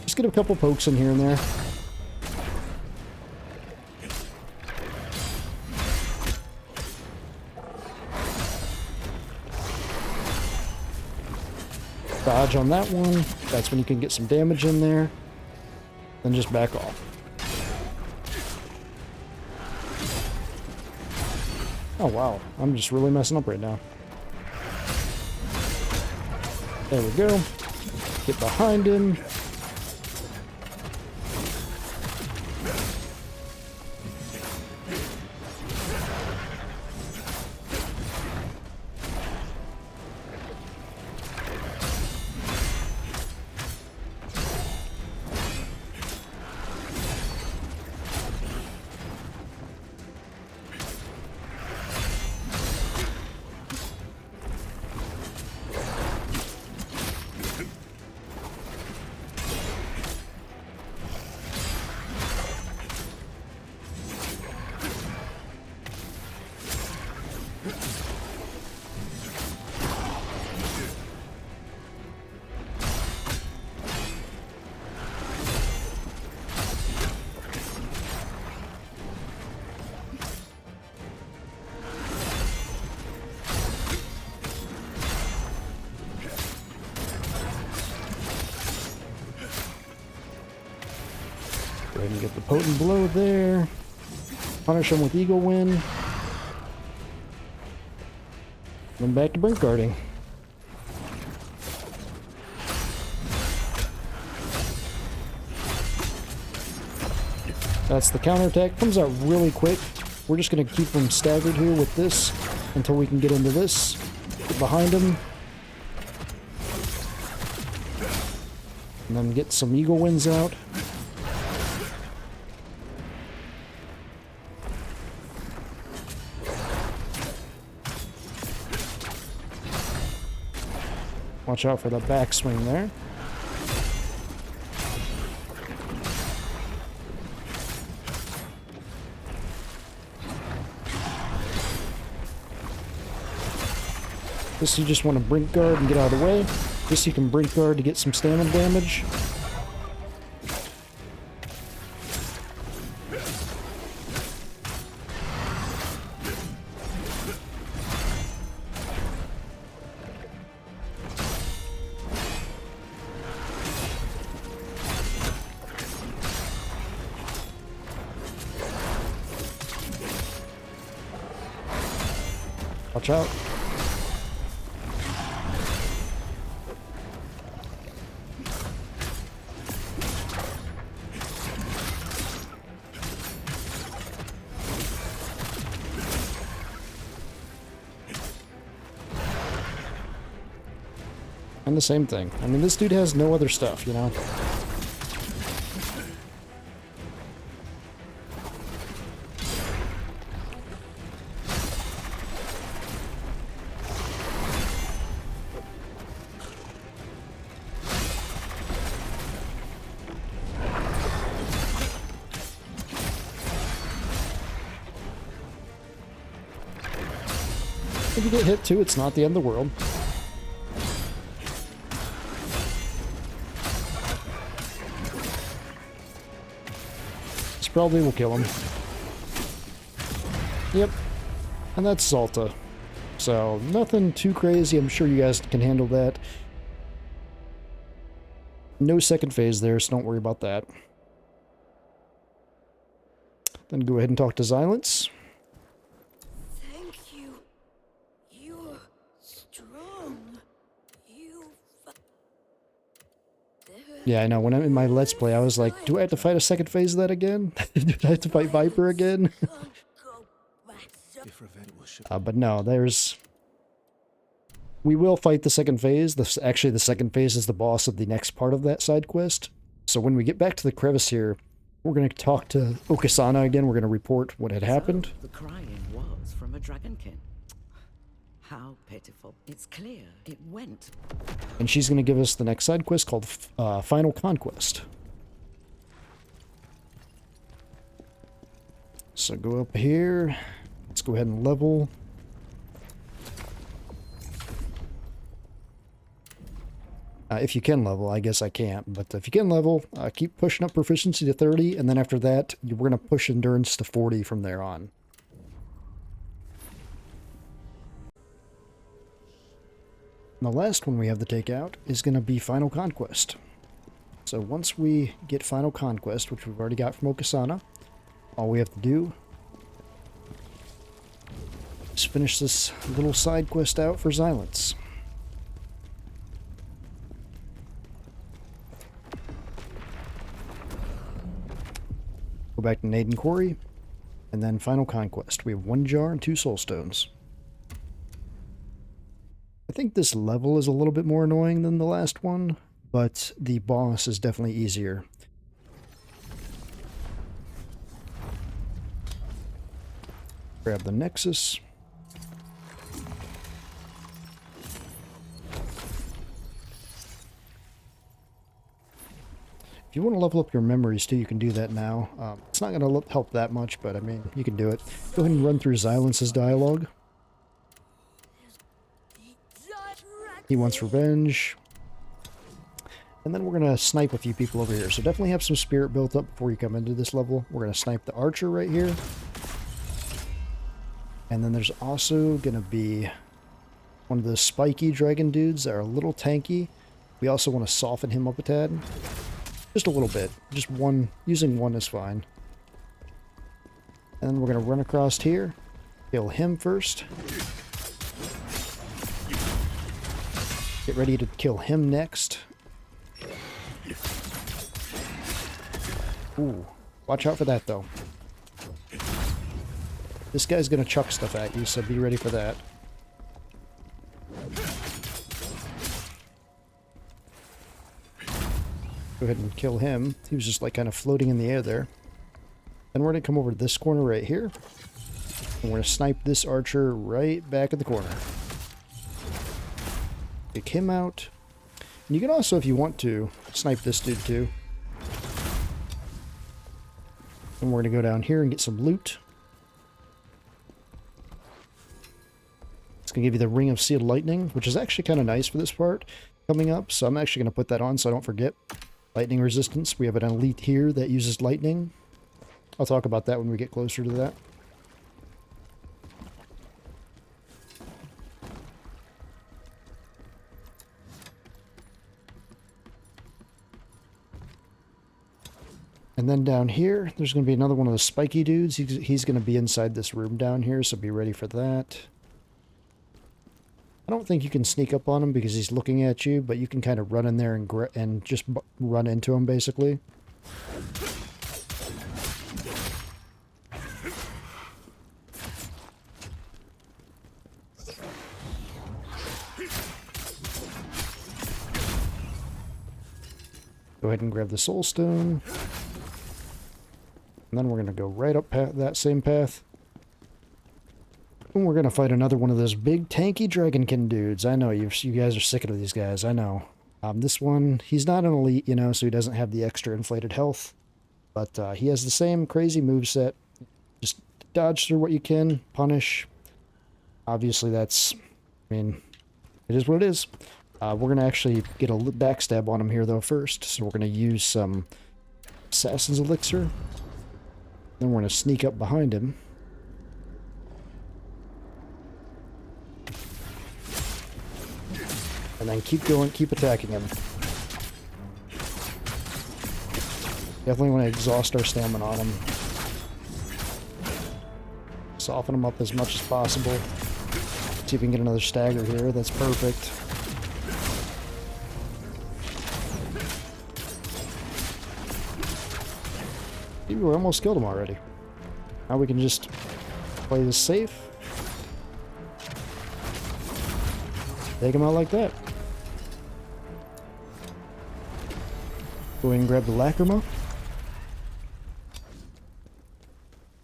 Just get a couple pokes in here and there. Dodge on that one. That's when you can get some damage in there. Then just back off. Oh wow, I'm just really messing up right now. There we go. Get behind him. Go ahead and get the potent blow there. Punish him with Eagle Wind. Then back to brink guarding. That's the counterattack. Comes out really quick. We're just going to keep them staggered here with this until we can get into this. Get behind him. And then get some Eagle Winds out. Watch out for the backswing there. This you just want to brink guard and get out of the way. This you can brink guard to get some stamina damage. Watch out. And the same thing. I mean, this dude has no other stuff, you know? If you get hit too, it's not the end of the world. This probably will kill him. Yep. And that's Xalta. So, nothing too crazy. I'm sure you guys can handle that. No second phase there, so don't worry about that. Then go ahead and talk to Xilence. Yeah, I know. When I'm in my Let's Play, I was like, do I have to fight a second phase of that again? Do I have to fight Viper again? But no, there's We will fight the second phase. Actually, the second phase is the boss of the next part of that side quest. So when we get back to the crevice here, we're going to talk to Okasana again. We're going to report what had happened.
So, the crying was from a dragonkin. How pitiful. It's clear it went.
And she's going to give us the next side quest called Final Conquest. So go up here. Let's go ahead and level. If you can level, I guess I can't, but if you can level, keep pushing up proficiency to 30, and then after that, we're going to push endurance to 40 from there on. And the last one we have to take out is going to be Final Conquest. So once we get Final Conquest, which we've already got from Okasana, all we have to do is finish this little side quest out for Xilence. Go back to Naden Quarry, and then Final Conquest. We have 1 jar and 2 Soulstones. I think this level is a little bit more annoying than the last one, but the boss is definitely easier. Grab the Nexus. If you want to level up your memories too, you can do that now. It's not going to help that much, but I mean, you can do it. Go ahead and run through Xilence's dialogue. He wants revenge. And then we're going to snipe a few people over here. So definitely have some spirit built up before you come into this level. We're going to snipe the archer right here. And then there's also going to be one of the spiky dragon dudes that are a little tanky. We also want to soften him up a tad. Just a little bit. Just one. Using one is fine. And then we're going to run across here. Kill him first. Get ready to kill him next. Ooh. Watch out for that, though. This guy's going to chuck stuff at you, so be ready for that. Go ahead and kill him. He was just like kind of floating in the air there. Then we're going to come over to this corner right here. And we're going to snipe this archer right back in the corner. Pick him out. And you can also, if you want to, snipe this dude too. And we're going to go down here and get some loot. It's going to give you the Ring of Sealed Lightning, which is actually kind of nice for this part coming up. So I'm actually going to put that on so I don't forget. Lightning resistance. We have an elite here that uses lightning. I'll talk about that when we get closer to that. And then down here, there's going to be another one of the spiky dudes. He's going to be inside this room down here, so be ready for that. I don't think you can sneak up on him because he's looking at you, but you can kind of run in there and just run into him, basically. Go ahead and grab the Soulstone. And then we're going to go right up that same path. And we're going to fight another one of those big tanky dragonkin dudes. I know, you guys are sick of these guys, I know. This one, he's not an elite, you know, so he doesn't have the extra inflated health. But he has the same crazy moveset. Just dodge through what you can, punish. Obviously that's, I mean, it is what it is. We're going to actually get a backstab on him here, though, first. So we're going to use some Assassin's Elixir. Then we're going to sneak up behind him. And then keep going, keep attacking him. Definitely want to exhaust our stamina on him. Soften him up as much as possible. See if we can get another stagger here. That's perfect. We almost killed him already. Now we can just play this safe. Take him out like that. Go ahead and grab the Lacrima.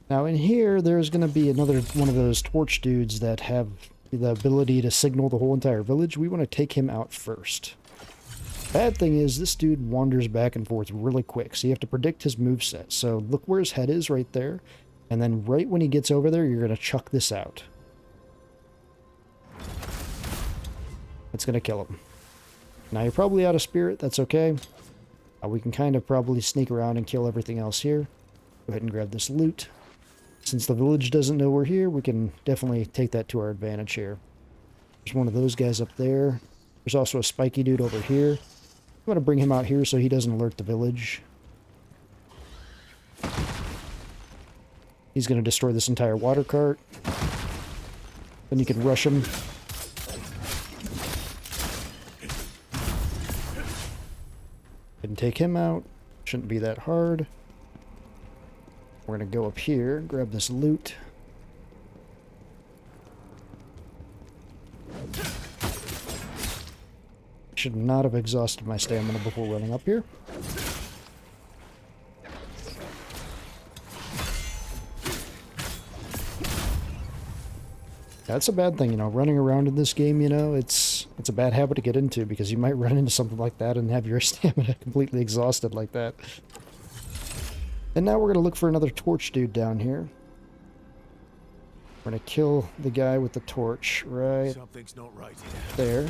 Now in here, there's going to be another one of those torch dudes that have the ability to signal the whole entire village. We want to take him out first. Bad thing is, this dude wanders back and forth really quick, so you have to predict his moveset. So look where his head is right there, and then right when he gets over there, you're going to chuck this out. It's going to kill him. Now you're probably out of spirit, that's okay. We can kind of probably sneak around and kill everything else here. Go ahead and grab this loot. Since the village doesn't know we're here, we can definitely take that to our advantage here. There's one of those guys up there. There's also a spiky dude over here. I'm going to bring him out here so he doesn't alert the village. He's going to destroy this entire water cart. Then you can rush him. And take him out. Shouldn't be that hard. We're going to go up here, grab this loot. Should not have exhausted my stamina before running up here. That's a bad thing, you know, running around in this game, you know, it's a bad habit to get into because you might run into something like that and have your stamina completely exhausted like that. And now we're going to look for another torch dude down here. We're going to kill the guy with the torch right
Something's not right
there.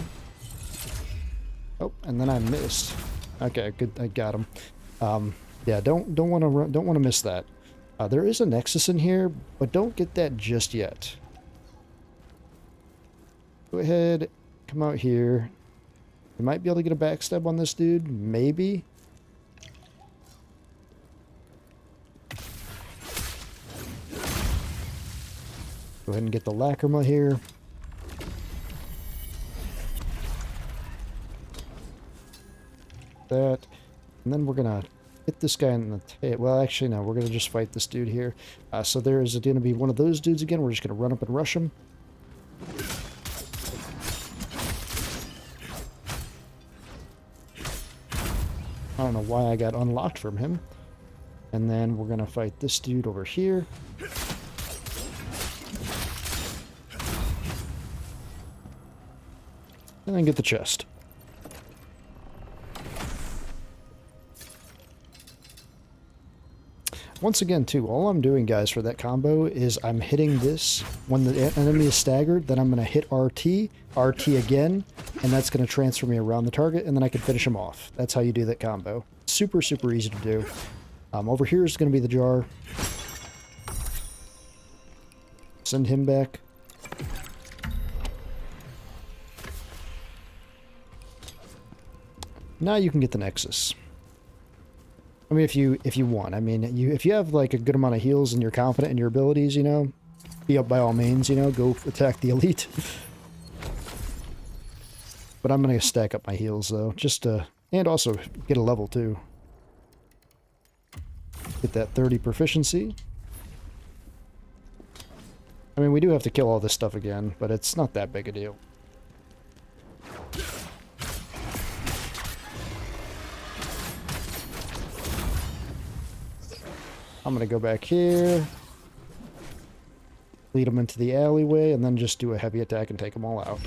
Oh, and then I missed. Okay, good, I got him. Yeah, don't want to miss that. There is a nexus in here, but don't get that just yet. Go ahead, come out here. You might be able to get a backstab on this dude, maybe. Go ahead and get the Lacrima here. That. And then we're going to hit this guy in the tail. Well, actually, no. We're going to just fight this dude here. So there is going to be one of those dudes again. We're just going to run up and rush him. I don't know why I got unlocked from him. And then we're going to fight this dude over here. And then get the chest. Once again, too, all I'm doing, guys, for that combo is I'm hitting this. When the enemy is staggered, then I'm going to hit RT, RT again, and that's going to transfer me around the target, and then I can finish him off. That's how you do that combo. Super, super easy to do. Over here is going to be the jar. Send him back. Now you can get the Nexus. I mean, if you want. I mean, if you have like a good amount of heals and you're confident in your abilities, you know, be up by all means, you know, go attack the elite. But I'm gonna stack up my heals though, just to, and also get a level too. Get that 30 proficiency. I mean, we do have to kill all this stuff again, but it's not that big a deal. I'm going to go back here, lead them into the alleyway, and then just do a heavy attack and take them all out.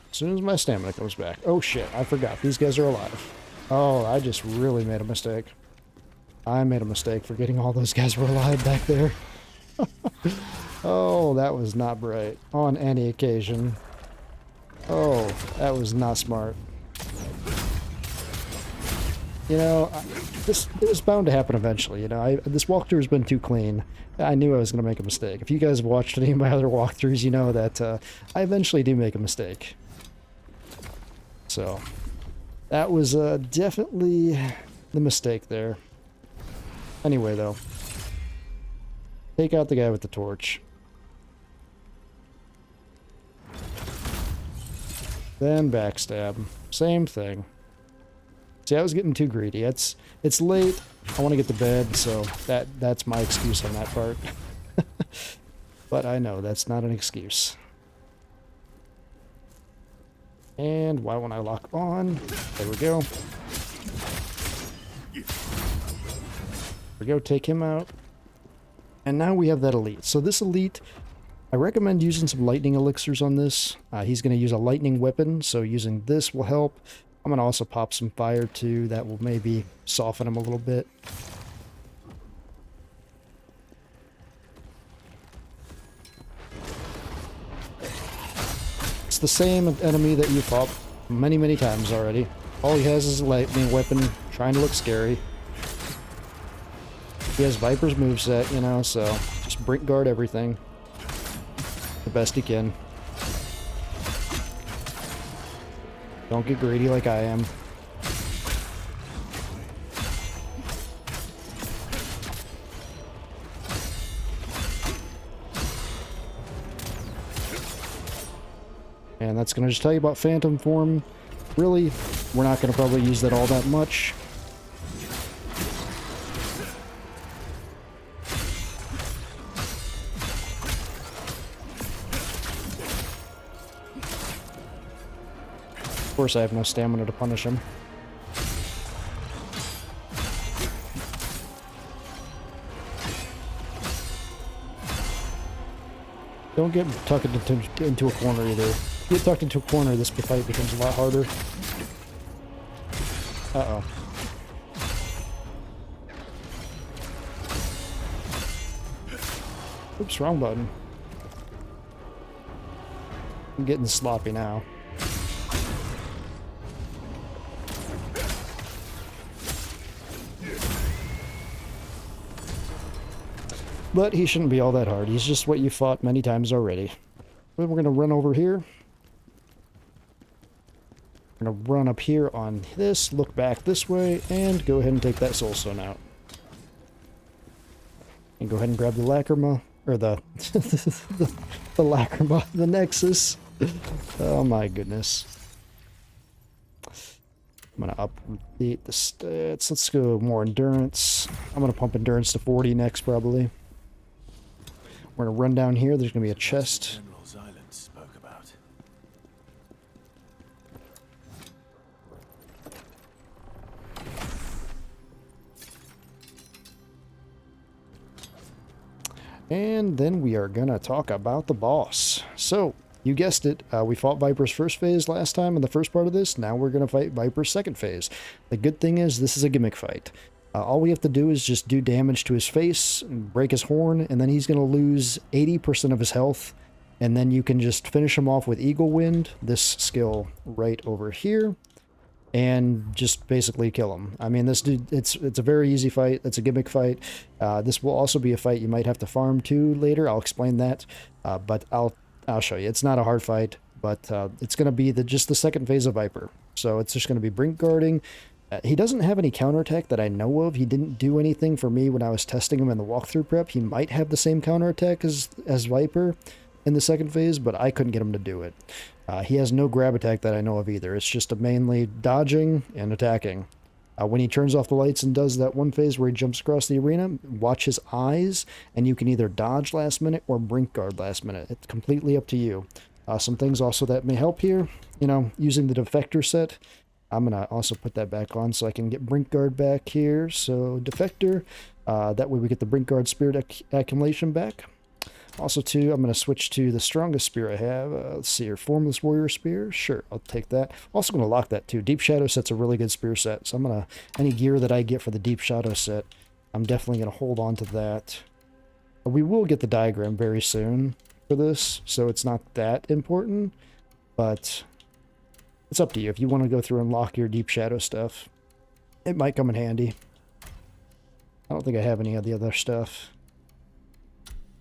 As soon as my stamina comes back. Oh shit, I forgot. These guys are alive. Oh, I just really made a mistake. I made a mistake forgetting all those guys were alive back there. Oh, that was not bright. On any occasion. Oh, that was not smart. You know, it was bound to happen eventually, you know. This walkthrough has been too clean. I knew I was going to make a mistake. If you guys have watched any of my other walkthroughs, you know that I eventually do make a mistake. So, that was definitely the mistake there. Anyway, though. Take out the guy with the torch. Then backstab. Same thing. See, I was getting too greedy. It's late. I want to get to bed, so that's my excuse on that part. But I know that's not an excuse. And why won't I lock on? There we go. There we go, take him out. And now we have that elite. So this elite, I recommend using some lightning elixirs on this. He's going to use a lightning weapon, so using this will help. I'm going to also pop some fire too. That will maybe soften him a little bit. It's the same enemy that you fought many, many times already. All he has is a lightning weapon, trying to look scary. He has Viper's moveset, you know, so just brink guard everything the best he can. Don't get greedy like I am. And that's going to just tell you about Phantom Form. Really, we're not going to probably use that all that much. Of course, I have no stamina to punish him. Don't get tucked into a corner either. If you get tucked into a corner, this fight becomes a lot harder. Uh-oh. Oops, wrong button. I'm getting sloppy now. But he shouldn't be all that hard. He's just what you fought many times already. Then we're going to run over here. We're going to run up here on this, look back this way, and go ahead and take that Soulstone out. And go ahead and grab the Lacrima, or the Lacrima, the Nexus. Oh my goodness. I'm going to update the stats. Let's go more endurance. I'm going to pump endurance to 40 next, probably. We're going to run down here. There's going to be a chest.
General Xilence spoke about.
And then we are going to talk about the boss. So, you guessed it. We fought Viper's first phase last time in the first part of this. Now we're going to fight Viper's second phase. The good thing is this is a gimmick fight. All we have to do is just do damage to his face, break his horn, and then he's going to lose 80% of his health. And then you can just finish him off with Eagle Wind, this skill right over here, and just basically kill him. I mean, this dude, it's a very easy fight. It's a gimmick fight. This will also be a fight you might have to farm to later. I'll explain that, but I'll show you. It's not a hard fight, but it's going to be just the second phase of Viper. So it's just going to be brink guarding. He doesn't have any counterattack that I know of. He didn't do anything for me when I was testing him in the walkthrough prep. He might have the same counterattack as Viper in the second phase, but I couldn't get him to do it. He has no grab attack that I know of either. It's just mainly dodging and attacking. When he turns off the lights and does that one phase where he jumps across the arena, watch his eyes, and you can either dodge last minute or brink guard last minute. It's completely up to you. Some things also that may help here, you know, using the Defector set. I'm going to also put that back on so I can get Brink Guard back here. So, Defector. That way we get the Brink Guard Spirit accumulation back. Also, too, I'm going to switch to the strongest spear I have. Let's see here. Formless Warrior Spear. Sure, I'll take that. Also going to lock that, too. Deep Shadow set's a really good spear set. So, I'm going to... Any gear that I get for the Deep Shadow set, I'm definitely going to hold on to that. We will get the diagram very soon for this, so it's not that important. But... it's up to you. If you want to go through and lock your Deep Shadow stuff, it might come in handy. I don't think I have any of the other stuff.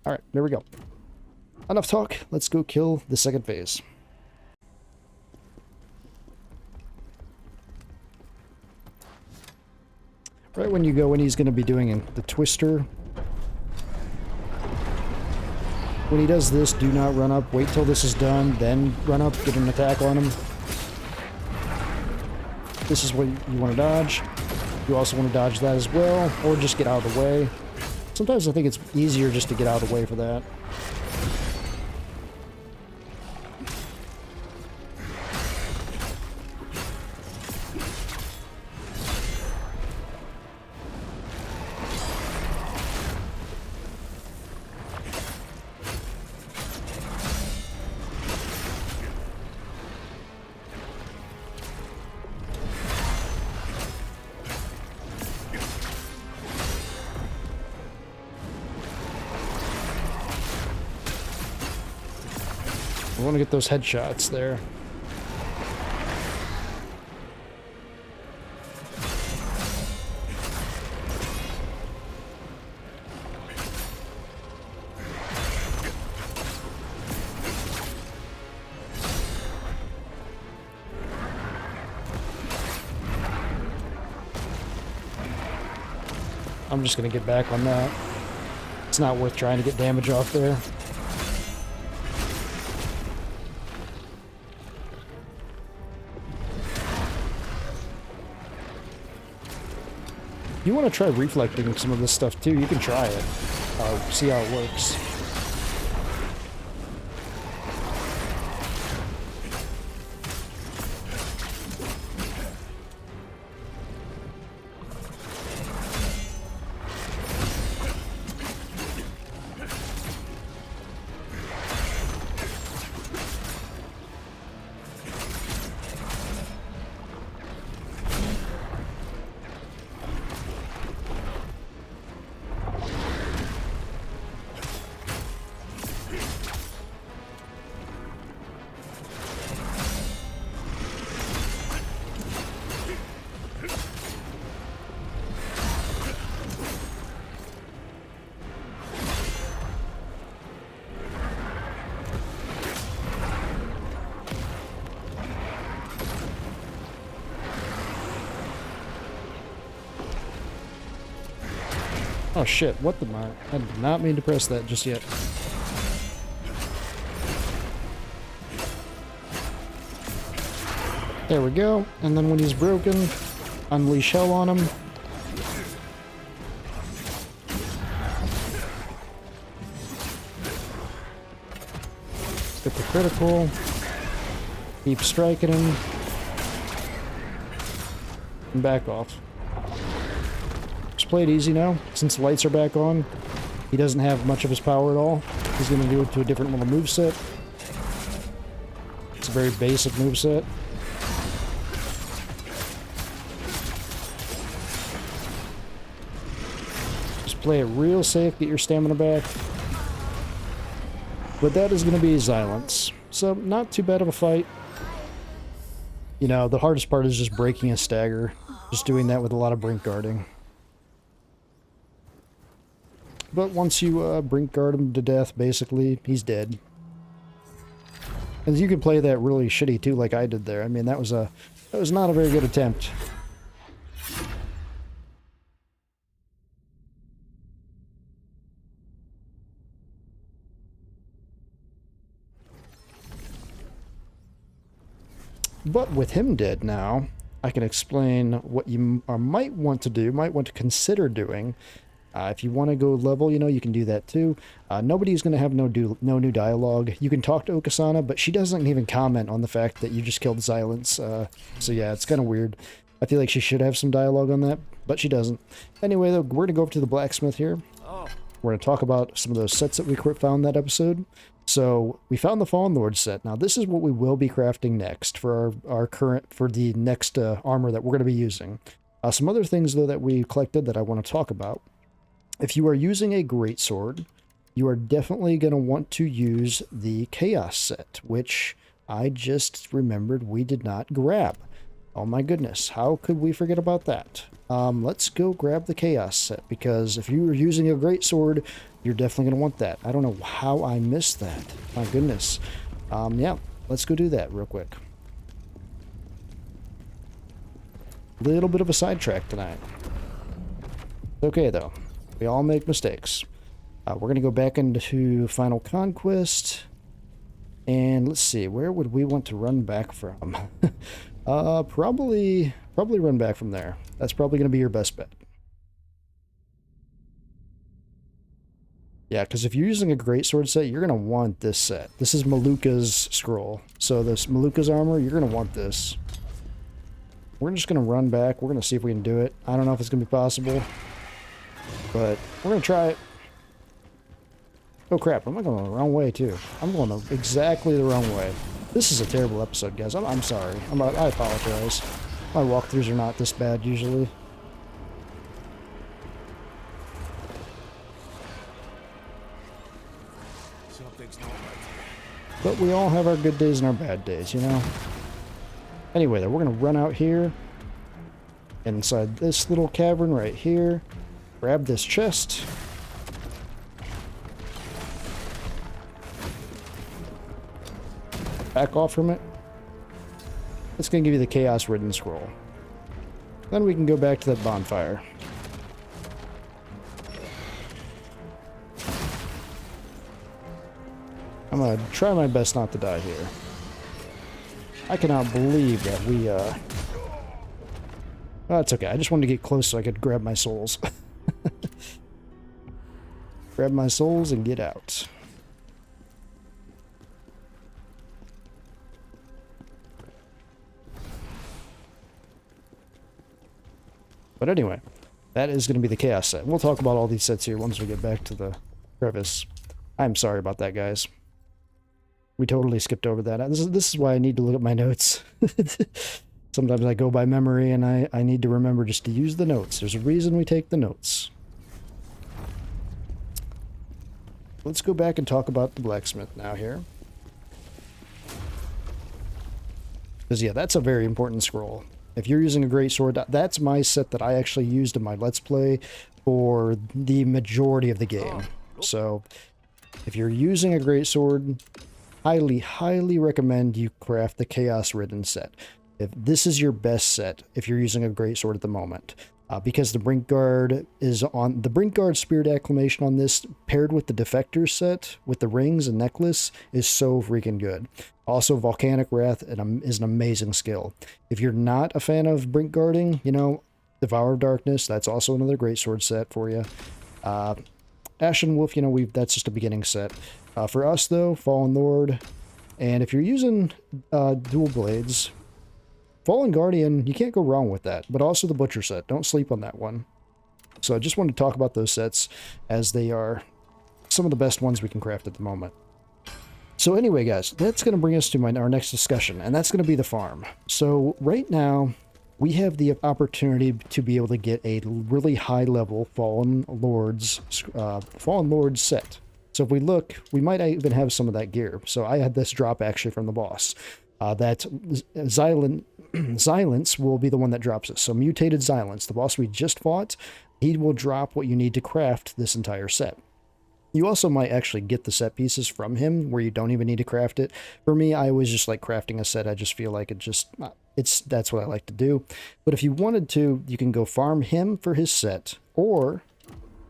Alright, there we go. Enough talk. Let's go kill the second phase. Right when you go in, he's going to be doing the Twister. When he does this, do not run up. Wait till this is done, then run up, get an attack on him. This is what you want to dodge. You also want to dodge that as well, or just get out of the way. Sometimes I think it's easier just to get out of the way for that. I want to get those headshots there. I'm just going to get back on that. It's not worth trying to get damage off there. If you want to try reflecting some of this stuff too, you can try it. See how it works. Oh shit, what the my? I did not mean to press that just yet. There we go. And then when he's broken, unleash hell on him. Get the critical. Keep striking him. And back off. Just play it easy now. Since the lights are back on, he doesn't have much of his power at all. He's going to do it to a different little moveset. It's a very basic moveset. Just play it real safe, get your stamina back. But that is going to be Xilence. So, not too bad of a fight. You know, the hardest part is just breaking a stagger. Just doing that with a lot of brink guarding. But once you brink guard him to death, basically, he's dead. And you can play that really shitty too, like I did there. I mean, that was not a very good attempt. But with him dead now, I can explain what you might want to do, might want to consider doing. If you want to go level, you know, you can do that too. Nobody's going to have no new dialogue. You can talk to Okasana, but she doesn't even comment on the fact that you just killed Xilence. So yeah, it's kind of weird. I feel like she should have some dialogue on that, but she doesn't. Anyway, though, we're going to go over to the blacksmith here. We're going to talk about some of those sets that we found that episode. So we found the Fallen Lord set. Now this is what we will be crafting next for the next armor that we're going to be using. Some other things though that we collected that I want to talk about. If you are using a greatsword, you are definitely going to want to use the Chaos set, which I just remembered we did not grab. Oh my goodness, how could we forget about that? Let's go grab the Chaos set, because if you are using a greatsword, you're definitely going to want that. I don't know how I missed that. My goodness. Yeah, let's go do that real quick. Little bit of a sidetrack tonight. Okay, though. We all make mistakes. We're going to go back into Final Conquest. And let's see, where would we want to run back from? Probably run back from there. That's probably going to be your best bet. Yeah, because if you're using a greatsword set, you're going to want this set. This is Maluka's scroll. So this Maluka's armor, you're going to want this. We're just going to run back. We're going to see if we can do it. I don't know if it's going to be possible, but we're going to try it. Oh crap, I'm going the wrong way too. I'm going exactly the wrong way. This is a terrible episode, guys. I'm sorry. I apologize. My walkthroughs are not this bad usually.
Something's not right here.
But we all have our good days and our bad days, you know? Anyway, though, we're going to run out here. Inside this little cavern right here. Grab this chest. Back off from it. It's going to give you the Chaos-Ridden Scroll. Then we can go back to that bonfire. I'm going to try my best not to die here. I cannot believe that we, Oh, it's okay. I just wanted to get close so I could grab my souls. Grab my souls and get out. But anyway, that is going to be the Chaos set. We'll talk about all these sets here once we get back to the crevice. I'm sorry about that, guys. We totally skipped over that. This is why I need to look at my notes. Sometimes I go by memory, and I need to remember just to use the notes. There's a reason we take the notes. Let's go back and talk about the blacksmith now here. Because, yeah, that's a very important scroll. If you're using a greatsword, that's my set that I actually used in my Let's Play for the majority of the game. So, if you're using a greatsword, highly recommend you craft the Chaos-Ridden set. If this is your best set, if you're using a greatsword at the moment. Because the Brink Guard is on... The Brink Guard Spirit Acclamation on this, paired with the Defector set, with the rings and necklace, is so freaking good. Also, Volcanic Wrath is an amazing skill. If you're not a fan of Brink Guarding, you know, Devour of Darkness, that's also another greatsword set for you. Ashen Wolf, you know, that's just a beginning set. For us, though, Fallen Lord, and if you're using dual blades... Fallen Guardian, you can't go wrong with that, but also the Butcher set. Don't sleep on that one. So I just wanted to talk about those sets as they are some of the best ones we can craft at the moment. So anyway, guys, that's going to bring us to our next discussion, and that's going to be the farm. So right now, we have the opportunity to be able to get a really high-level Fallen Lords set. So if we look, we might even have some of that gear. So I had this drop actually from the boss. That Xilence will be the one that drops it. So Mutated Xilence, the boss we just fought, he will drop what you need to craft this entire set. You also might actually get the set pieces from him where you don't even need to craft it. For me, I always just like crafting a set. I just feel like that's what I like to do. But if you wanted to, you can go farm him for his set, or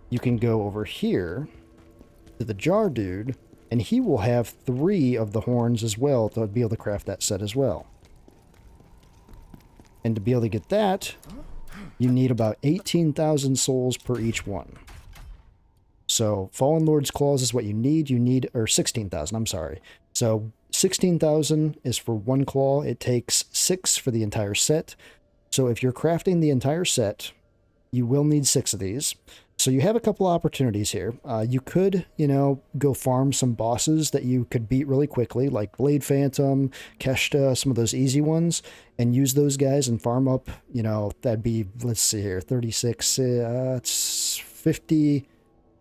you can go over here to the Jar Dude, and he will have 3 of the horns as well to be able to craft that set as well. And to be able to get that, you need about 18,000 souls per each one. So Fallen Lord's Claws is what you need, or 16,000, I'm sorry. So 16,000 is for one claw. It takes 6 for the entire set. So if you're crafting the entire set, you will need 6 of these. So you have a couple opportunities here. You could, you know, go farm some bosses that you could beat really quickly, like Blade Phantom, Keshta, some of those easy ones, and use those guys and farm up, you know, that'd be, let's see here, 36, it's 50,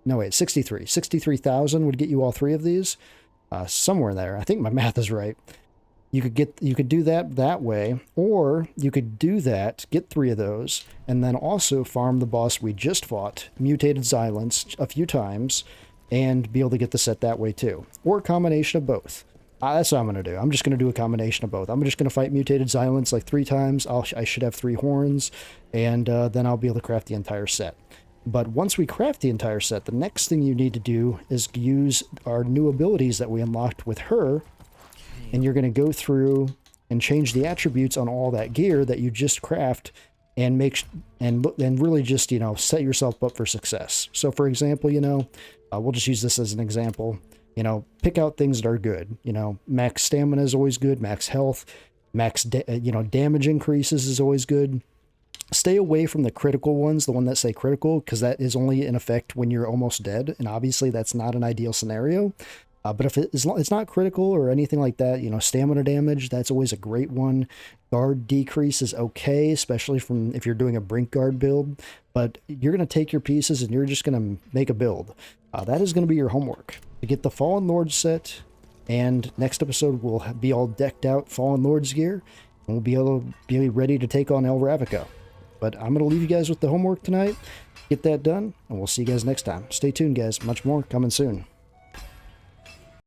no wait, 63. 63,000 would get you all 3 of these, somewhere there. I think my math is right. You could do that way, or you could do that, get 3 of those, and then also farm the boss we just fought, Mutated Xilence, a few times, and be able to get the set that way too. Or a combination of both. That's what I'm going to do. I'm just going to do a combination of both. I'm just going to fight Mutated Xilence like 3 times. I should have 3 horns, and then I'll be able to craft the entire set. But once we craft the entire set, the next thing you need to do is use our new abilities that we unlocked with her. And you're going to go through and change the attributes on all that gear that you just craft and and really just, you know, set yourself up for success. So for example, you know, we'll just use this as an example. You know, pick out things that are good. You know, max stamina is always good. Max health, you know, damage increases is always good. Stay away from the critical ones, the one that say critical, because that is only in effect when you're almost dead, and obviously that's not an ideal scenario. But if it's not critical or anything like that, you know, stamina damage, that's always a great one. Guard decrease is okay, especially from if you're doing a brink guard build. But you're going to take your pieces and you're just going to make a build. That is going to be your homework. To get the Fallen Lords set, and next episode we'll be all decked out Fallen Lords gear, and we'll be able to be ready to take on El Ravnica. But I'm going to leave you guys with the homework tonight. Get that done, and we'll see you guys next time. Stay tuned, guys. Much more coming soon.